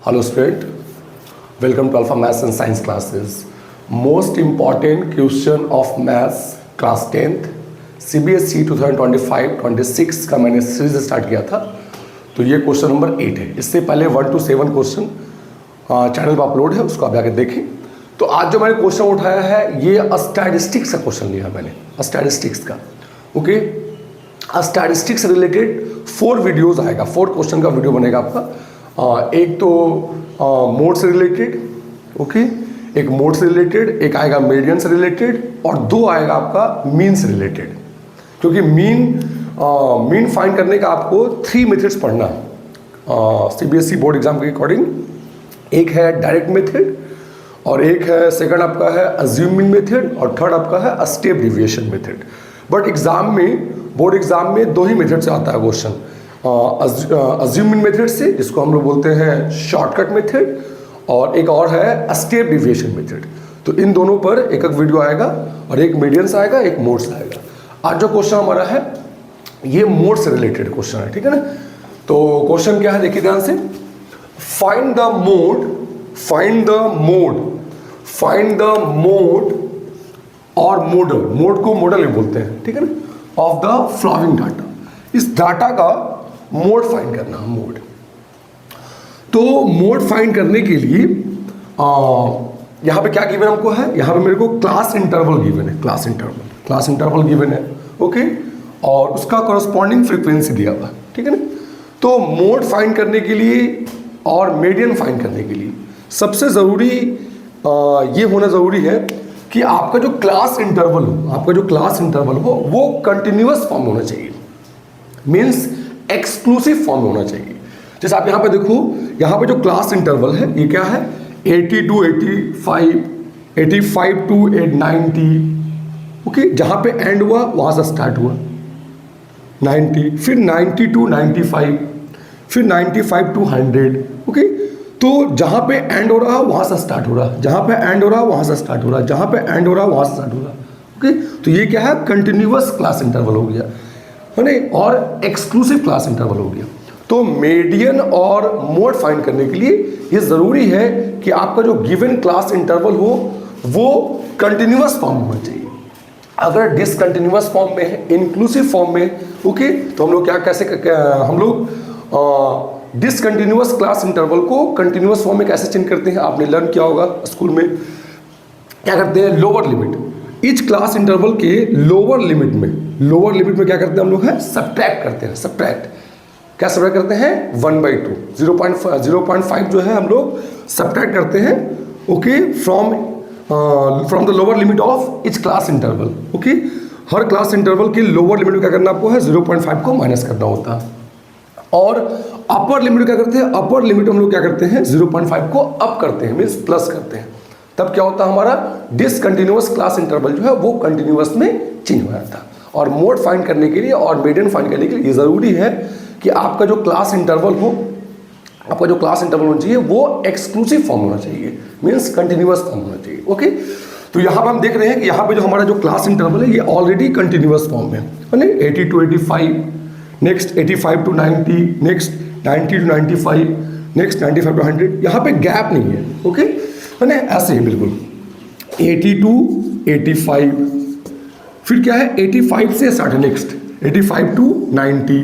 Hello student, welcome to Alpha Maths and Science classes. Most important question of Maths class 10th CBSE 2025-26 का मैंने series start किया था, तो ये question number 8 है। इससे पहले 1 to 7 क्वेश्चन चैनल पर अपलोड है, उसको आप जाकर देखें। तो आज जो मैंने क्वेश्चन उठाया है ये स्टैटिस्टिक्स का क्वेश्चन लिया मैंने, स्टैटिस्टिक्स का। ओके, स्टैटिस्टिक्स से रिलेटेड 4 वीडियोस आएगा, 4 क्वेश्चन का वीडियो बनेगा आपका। एक तो मोड से रिलेटेड, ओके, एक मोड से रिलेटेड, एक आएगा मीडियन से रिलेटेड और 2 आएगा आपका मीन से रिलेटेड। क्योंकि मीन फाइंड करने का आपको 3 मेथड्स पढ़ना सीबीएसई बोर्ड एग्जाम के अकॉर्डिंग। एक है डायरेक्ट मेथड और एक है सेकंड आपका है अज्यूम मीन मेथड और थर्ड आपका है step deviation method. But exam में, बोर्ड एग्जाम में 2 ही मेथड से आता है क्वेश्चन, अज्यूम मीन मेथड से, जिसको हम लोग बोलते हैं शॉर्टकट मेथड, और एक और है स्टेप डिविएशन मेथड। तो इन दोनों पर एक एक वीडियो आएगा और एक मीडियन से आएगा, एक मोड से आएगा। आज जो क्वेश्चन हमारा है ये मोड से रिलेटेड क्वेश्चन है, ठीक है ना। तो क्वेश्चन क्या है देखिए ध्यान से, फाइंड द मोड और मॉडल, मोड को मॉडल भी बोलते हैं, ठीक है ना, ऑफ द फ्लॉविंग डाटा। इस डाटा का मोड फाइंड करना, मोड। तो मोड फाइंड करने के लिए यहाँ पे क्या गिवन हमको है, यहाँ पे मेरे को क्लास इंटरवल गिवन है, क्लास इंटरवल गिवन है, ओके, और उसका कॉरस्पॉन्डिंग फ्रीक्वेंसी दिया हुआ, ठीक है ना। तो मोड फाइंड करने के लिए और मीडियन फाइंड करने के लिए सबसे ज़रूरी ये होना ज़रूरी है कि आपका जो क्लास इंटरवल हो वो कंटिन्यूअस फॉर्म होना चाहिए, मीन्स एक्सक्लूसिव फॉर्म होना चाहिए। जैसे आप यहाँ पे देखो, यहाँ पे जो क्लास इंटरवल है ये क्या है, 80 to 85, 85 to 90, ओके, जहाँ पे एंड हुआ वहाँ से स्टार्ट हुआ 90, फिर 90 to 95, फिर 95 to 100, ओके। तो जहाँ पे एंड हो रहा वहाँ से स्टार्ट हो रहा, जहाँ पे एंड हो रहा वहाँ से स्टार्ट हो रहा, जहाँ पे एंड हो रहा वहाँ से स्टार्ट हो रहा, ओके। तो ये क्या है, कंटिन्यूअस क्लास इंटरवल हो गया, है ना, और एक्सक्लूसिव क्लास इंटरवल हो गया। तो मीडियन और मोड फाइंड करने के लिए ये ज़रूरी है कि आपका जो गिवन क्लास इंटरवल हो वो कंटिन्यूअस फॉर्म होना चाहिए। अगर डिसकंटिन्यूअस फॉर्म में है, इंक्लूसिव फॉर्म में, ओके, तो हम लोग हम लोग डिसकंटिन्यूअस क्लास इंटरवल को कंटिन्यूअस फॉर्म में कैसे चेंज करते हैं, आपने लर्न किया होगा स्कूल में। क्या करते हैं, lower limit, etch class interval के लोअर लिमिट में क्या करते हैं हम लोग है, सब्ट्रैक्ट करते हैं। सब्ट्रैक्ट क्या सब्ट्रैक्ट करते हैं, 1/2, 0.5 जो है हम लोग सब्ट्रैक्ट करते हैं, okay, from the lower limit of each class interval, okay. Her class interval के लोअर लिमिट में क्या करना आपको है, 0.5 को माइनस करना होता है। और अपर लिमिट क्या करते हैं, अपर लिमिट हम लोग क्या करते हैं, 0.5 को अप करते हैं, मीन्स प्लस करते हैं। तब क्या होता है, हमारा डिसकंटिन्यूअस क्लास इंटरवल जो है वो कंटिन्यूअस में चेंज हो जाता है। और मोड फाइंड करने के लिए और मीडियन फाइंड करने के लिए ज़रूरी है कि आपका जो क्लास इंटरवल होना चाहिए वो एक्सक्लूसिव फॉर्म होना चाहिए, मीन्स कंटिन्यूअस फॉर्म होना चाहिए, ओके। तो यहाँ पर हम देख रहे हैं कि यहाँ पे जो हमारा जो क्लास इंटरवल है ये ऑलरेडी कंटिन्यूअस फॉर्म है ना, 80 to 85, next 85 to 90, next 90 to 95, next 95 to 100, यहाँ पे गैप नहीं है, ओके, है ना, ऐसे ही बिल्कुल 80 to 85, फिर क्या है 85 से स्टार्ट है, नेक्स्ट 85 to 90,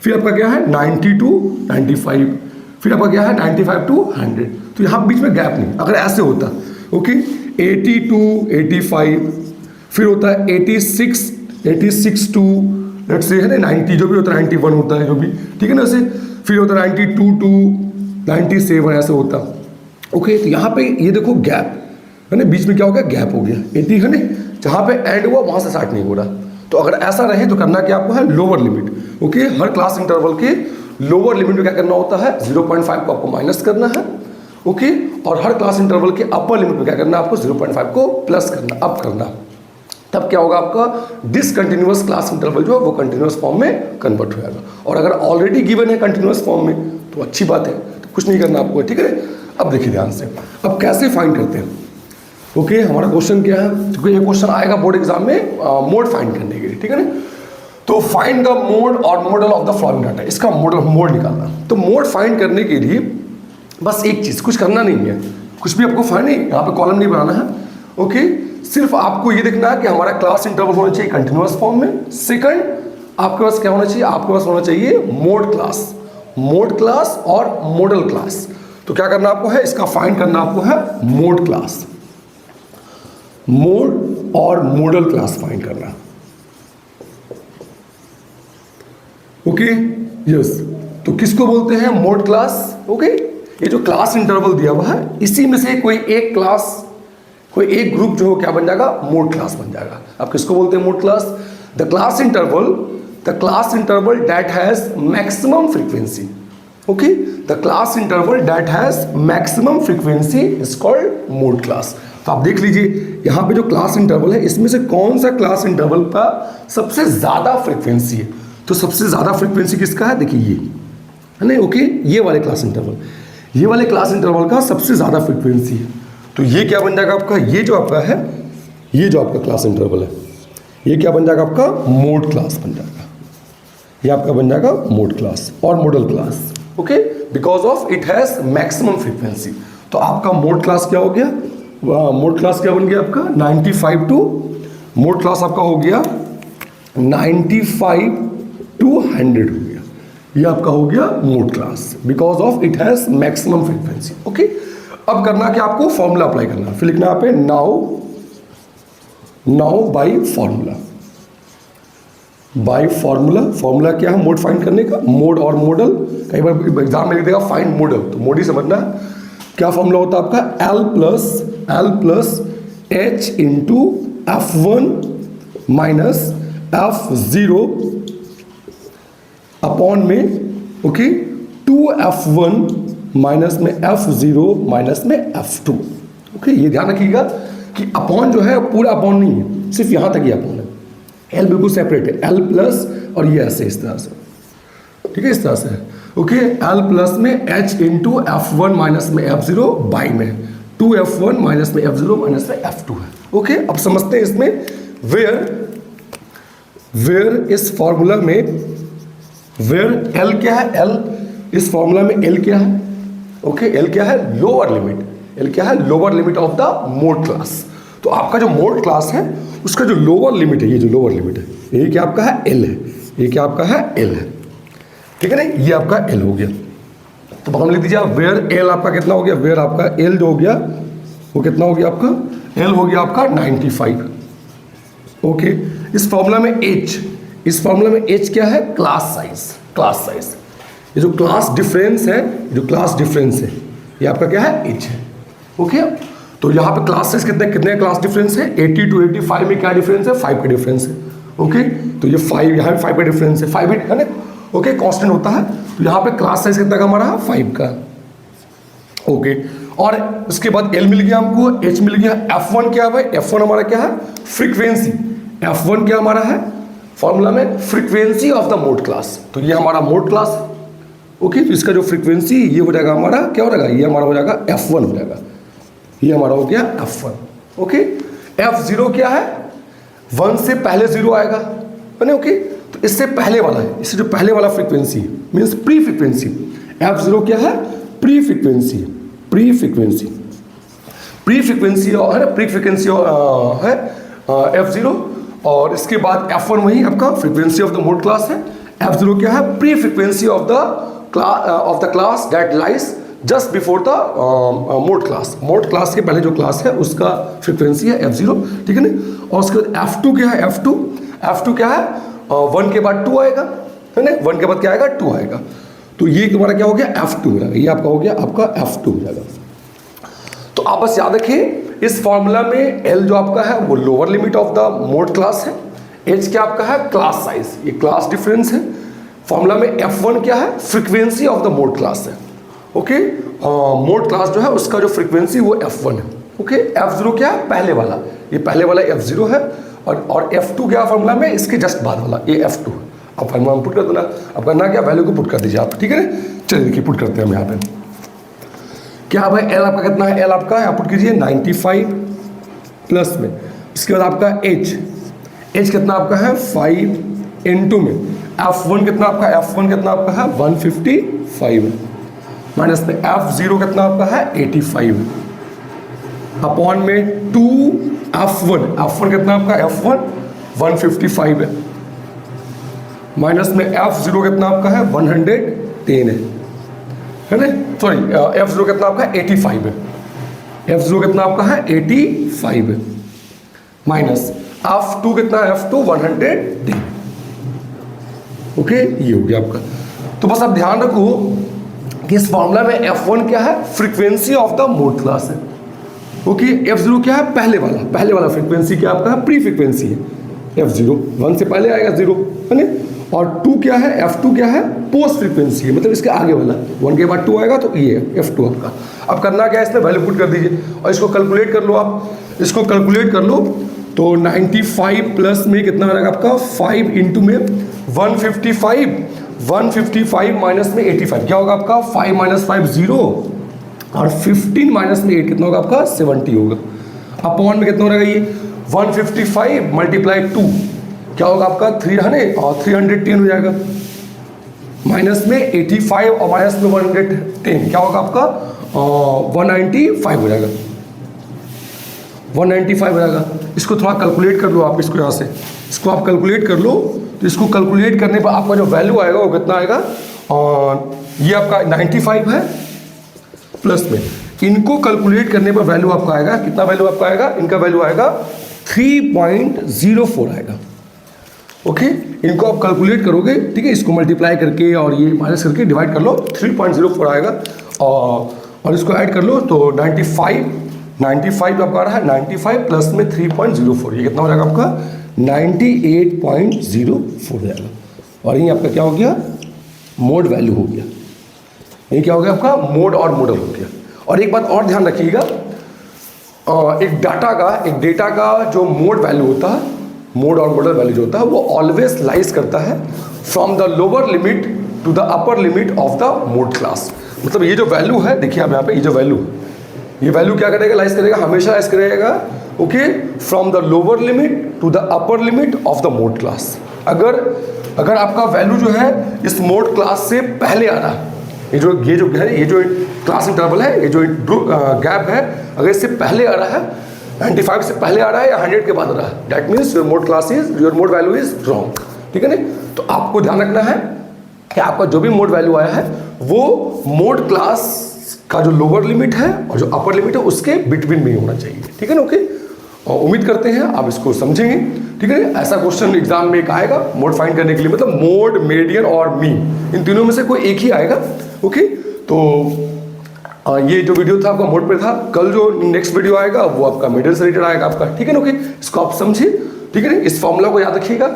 फिर आपका क्या है 90 to 95, फिर आपका क्या है 95 to 100। तो यहाँ बीच में गैप नहीं, अगर ऐसे होता, ओके, 80 to 85, फिर होता है 86 to लेट्स से है ना 90, जो भी होता है 91 होता है जो भी, ठीक है ना, ऐसे। फिर होता है 92 to 97, ऐसे होता, ओके। तो यहाँ पे ये देखो गैप है ना, बीच में क्या हो गया, गैप हो गया 80, है ना, जहाँ पे एंड हुआ वहाँ से स्टार्ट नहीं हो रहा। तो अगर ऐसा रहे तो करना क्या आपको है, लोअर लिमिट, ओके। हर क्लास इंटरवल के लोअर लिमिट में क्या करना होता है, 0.5 को आपको माइनस करना है, ओके। और हर क्लास इंटरवल के अपर लिमिट में क्या करना है, आपको 0.5 को प्लस करना, अप करना। तब क्या होगा, आपका डिसकंटिन्यूअस क्लास इंटरवल जो है वो कंटिन्यूअस फॉर्म में कन्वर्ट हो जाएगा। और अगर ऑलरेडी गिवन है कंटिन्यूअस फॉर्म में तो अच्छी बात है, तो कुछ नहीं करना आपको, ठीक है। अब देखिए ध्यान से, अब कैसे फाइंड करते हैं, ओके। हमारा क्वेश्चन क्या है, क्योंकि ये क्वेश्चन आएगा बोर्ड एग्जाम में मोड फाइंड करने के लिए, ठीक है ना। तो फाइंड द मोड और model of the following data, इसका मोड निकालना। तो मोड फाइंड करने के लिए बस एक चीज़, कुछ करना नहीं है, कुछ भी आपको फाइंड नहीं, यहाँ पे कॉलम नहीं बनाना है। ओके, सिर्फ आपको ये देखना है कि हमारा क्लास इंटरवल होना चाहिए कंटिन्यूअस फॉर्म में। सेकंड, आपके पास क्या होना चाहिए, आपके पास होना चाहिए मोड क्लास, मोड क्लास और मॉडल क्लास। तो क्या करना आपको है, इसका फाइंड करना आपको है मोड क्लास, मोड और मॉडल क्लास फाइंड करना। ओके, यस, तो किसको बोलते हैं मोड क्लास। ओके, ये जो क्लास इंटरवल दिया हुआ है इसी में से कोई एक क्लास, कोई एक ग्रुप जो क्या बन जाएगा, मोड क्लास बन जाएगा। आप किसको बोलते हैं mode class, the class interval that has maximum frequency. Okay, the class interval that has maximum frequency is called mode class. तो आप देख लीजिए यहाँ पे जो क्लास इंटरवल है इसमें से कौन सा क्लास इंटरवल का सबसे ज्यादा फ्रीक्वेंसी है। तो सबसे ज्यादा फ्रीक्वेंसी किसका है, देखिए ये है ना। ओके, ये वाले क्लास इंटरवल, ये वाले क्लास इंटरवल का सबसे ज्यादा फ्रीक्वेंसी है। तो ये क्या बन जाएगा आपका, ये जो आपका है, ये जो आपका क्लास इंटरवल है, ये क्या बन जाएगा आपका मोड क्लास बन जाएगा। ये आपका बन जाएगा मोड क्लास और model class. Okay, because of it has maximum frequency. तो आपका मोड क्लास क्या हो गया, मोड क्लास क्या बन गया आपका 95 टू, मोड क्लास आपका हो गया 95 टू 100 हो गया। ये आपका हो गया mode class because of it has maximum frequency. Okay, अब करना क्या, आपको फॉर्मूला अप्लाई करना, फिर लिखना यहाँ पे now by formula, by formula क्या है मोड फाइंड करने का, मोड और मॉडल। कई बार एग्जाम में लिख देगा फाइंड मॉडल, तो मोड ही समझना है। क्या फॉर्मूला होता है आपका, L plus H into F1 minus F0 upon में, ओके, 2F1 माइनस में F0 माइनस में F2। ओके, ये ध्यान रखिएगा कि अपॉन जो है पूरा अपॉन नहीं है, सिर्फ यहाँ तक ही अपॉन है। एल बिल्कुल सेपरेट है, L प्लस और ये ऐसे इस तरह से, ठीक है, इस तरह से। ओके, L प्लस में H इंटू F1 माइनस में F0 बाई में 2F1 माइनस में F0 माइनस में F2 है। ओके, अब समझते हैं इसमें वेयर इस फॉर्मूला में वेयर L क्या है, L इस फॉर्मूला में L क्या है, ओके, L क्या है, लोअर लिमिट, L क्या है, lower limit of the mode class. तो आपका जो मोड क्लास है उसका जो लोअर लिमिट है, ये जो लोअर लिमिट है ये क्या आपका है, L है, ये क्या आपका है, L है, ठीक है ना, ये आपका L हो गया। तो हम लिख दीजिए वेयर L आपका कितना हो गया, वेयर आपका L जो हो गया वो कितना हो गया आपका, L हो गया आपका 95। ओके, इस फॉर्मूला में H, इस फॉर्मूला में H क्या है, क्लास साइज। ये जो क्लास डिफरेंस है, ये आपका क्या है, H है। ओके, तो यहाँ पे क्लास साइज कितने क्लास डिफरेंस है, 80 टू 85 में क्या डिफरेंस है, 5 का डिफरेंस है। ओके, तो ये 5, यहाँ पे 5 का डिफरेंस है, 5 है ना, ओके, कांस्टेंट होता है। तो यहाँ पे क्लास साइज कितना का हमारा, 5 का। ओके, और उसके बाद L मिल गया हमको, H मिल गया, F1 क्या है, F1 हमारा क्या है, फ्रीक्वेंसी। F1 क्या हमारा है फॉर्मूला में, frequency of the mode class. तो ये हमारा मोड क्लास है। ओके, तो इसका जो फ्रीक्वेंसी ये हो जाएगा हमारा, क्या हो जाएगा, ये हमारा हो जाएगा F1 हो जाएगा, ये हमारा हो गया F1। ओके, F0 क्या है, 1 से पहले 0 आएगा, है ना। ओके, तो इससे पहले वाला है, इससे जो पहले वाला frequency means pre frequency. F0 क्या है, प्री फ्रीक्वेंसी है F0। और इसके बाद F1 वही आपका frequency of the mode class है। F0 क्या है, pre frequency of the class that lies just before the mode class. Mode class के पहले जो क्लास है उसका फ्रीक्वेंसी है F0, ठीक है ना। और उसके बाद F2 क्या है, F2 क्या है, 1 के बाद 2 आएगा, है ना, 1 के बाद क्या आएगा, 2 आएगा। तो ये हमारा क्या हो गया, F2 हो जाएगा, ये आपका हो गया आपका F2 हो जाएगा। तो आप बस याद रखिए इस फॉर्मूला में L जो आपका है वो lower limit of the mode class है, H क्या आपका है, क्लास साइज, ये क्लास डिफरेंस है। फॉर्मूला में F1 क्या है, frequency of the mode class है। ओके, मोड क्लास जो है उसका जो फ्रीक्वेंसी वो F1 है। ओके, F0 क्या है, पहले वाला, ये पहले वाला F0 है। और F2 क्या फॉर्मूला में, इसके जस्ट बाद वाला ये F2 है। अब फॉर्मूला में पुट कर देना, अब करना क्या, वैल्यू को पुट कर दीजिए आप, ठीक है ना। चलिए देखिए पुट करते हैं हम यहाँ पे, क्या भाई L आपका कितना है, L आपका यहाँ पुट कीजिए 95 प्लस में, इसके बाद आपका H कितना आपका है 5 इंटू में F1 कितना आपका है 155 है। माइनस में F0 कितना आपका है 85 अपॉन में 2F1 कितना आपका F1 155 है माइनस में F0 कितना आपका है 110 है ना, सॉरी F0 कितना आपका 85 है, F0 कितना आपका है 85 है माइनस F2 कितना है F2 110। ओके, ये हो गया आपका। तो बस आप ध्यान रखो कि इस फॉर्मूला में F1 क्या है, frequency of the mode class है। ओके, F0 क्या है, पहले वाला फ्रीक्वेंसी क्या आपका प्री फ्रीक्वेंसी है, F0 1 से पहले आएगा 0 है ना, और 2 क्या है, F2 क्या है पोस्ट फ्रीक्वेंसी है, मतलब इसके आगे वाला 1 के बाद 2 आएगा तो ये है F2 आपका। अब करना क्या है, इसमें वैल्यू पुट कर दीजिए और इसको कैलकुलेट कर लो। आप इसको कैलकुलेट कर लो तो 95 प्लस में कितना आ जाएगा आपका 5 इंटू में 155 माइनस में 85 क्या होगा आपका 5 माइनस 5 0 और 15 माइनस में 8 कितना होगा आपका 70 होगा। अपॉन में कितना हो जाएगा ये 155 मल्टीप्लाई 2 क्या होगा आपका 300 और 310 हो जाएगा माइनस में 85 और माइनस में 110 क्या होगा आपका 195 हो जाएगा, 195 हो जाएगा। इसको थोड़ा कैलकुलेट कर लो आप, इसको यहाँ से इसको आप कैलकुलेट कर लो तो इसको कैलकुलेट करने पर आपका जो वैल्यू आएगा वो कितना आएगा, और ये आपका 95 है प्लस में इनको कैलकुलेट करने पर वैल्यू आपका आएगा कितना, वैल्यू आपका आएगा, इनका वैल्यू आएगा 3.04 आएगा। ओके, इनको आप कैलकुलेट करोगे, ठीक है, इसको मल्टीप्लाई करके और ये माइनस करके डिवाइड कर लो 3.04 आएगा और इसको ऐड कर लो तो 95 आपका आ रहा है 95 प्लस में 3.04 ये कितना हो जाएगा आपका 98.04 हो जाएगा। और ये आपका क्या हो गया मोड वैल्यू हो गया, ये क्या हो गया आपका मोड और मॉडल हो गया। और एक बात और ध्यान रखिएगा, एक डेटा का जो मोड वैल्यू होता है, मोड और मॉडल वैल्यू जो होता है वो ऑलवेज लाइज करता है from the lower limit to the upper limit of the mode class. मतलब ये जो वैल्यू है, देखिए आप यहाँ पे ये जो वैल्यू, ये वैल्यू क्या करेगा, लाइज करेगा, हमेशा लाइज करेगा okay from the lower limit to the upper limit of the mode class. अगर आपका वैल्यू जो है इस मोड क्लास से पहले आ रहा है, ये जो क्लास इंटरवल है, ये जो गैप है, अगर इससे पहले आ रहा है 95 से पहले आ रहा है या 100 के बाद आ रहा है, that means your mode value is wrong. ठीक है ना, तो आपको ध्यान रखना है कि आपका जो भी मोड वैल्यू आया है वो मोड क्लास का जो लोअर लिमिट है और जो अपर लिमिट है उसके बिटवीन में ही होना चाहिए। ठीक है ना, ओके, और उम्मीद करते हैं आप इसको समझेंगे। ठीक है, ऐसा क्वेश्चन एग्जाम में एक आएगा मोड फाइंड करने के लिए, मतलब मोड, मीडियन और मीन, इन तीनों में से कोई एक ही आएगा। ओके, तो ये जो वीडियो था आपका मोड पे था, कल जो नेक्स्ट वीडियो आएगा वो आपका मीडियन से रिलेटेड आएगा आपका। ठीक है ना, ओके, इसको आप समझिए। ठीक है ना, इस फॉर्मूला को याद रखिएगा,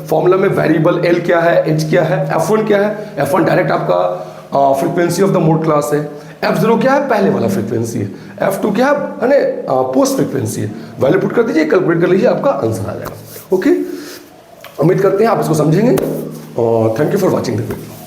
फॉर्मूला में वेरिएबल एल क्या है, एच क्या है, F1 क्या है। F1 डायरेक्ट आपका frequency of the mode class है, F0 क्या है, पहले वाला फ्रीक्वेंसी है, F2 क्या है पोस्ट फ्रीक्वेंसी है। वैल्यू पुट कर दीजिए, कैलकुलेट कर लीजिए, आपका आंसर आ जाएगा। ओके, उम्मीद करते हैं आप इसको समझेंगे और thank you for watching the video.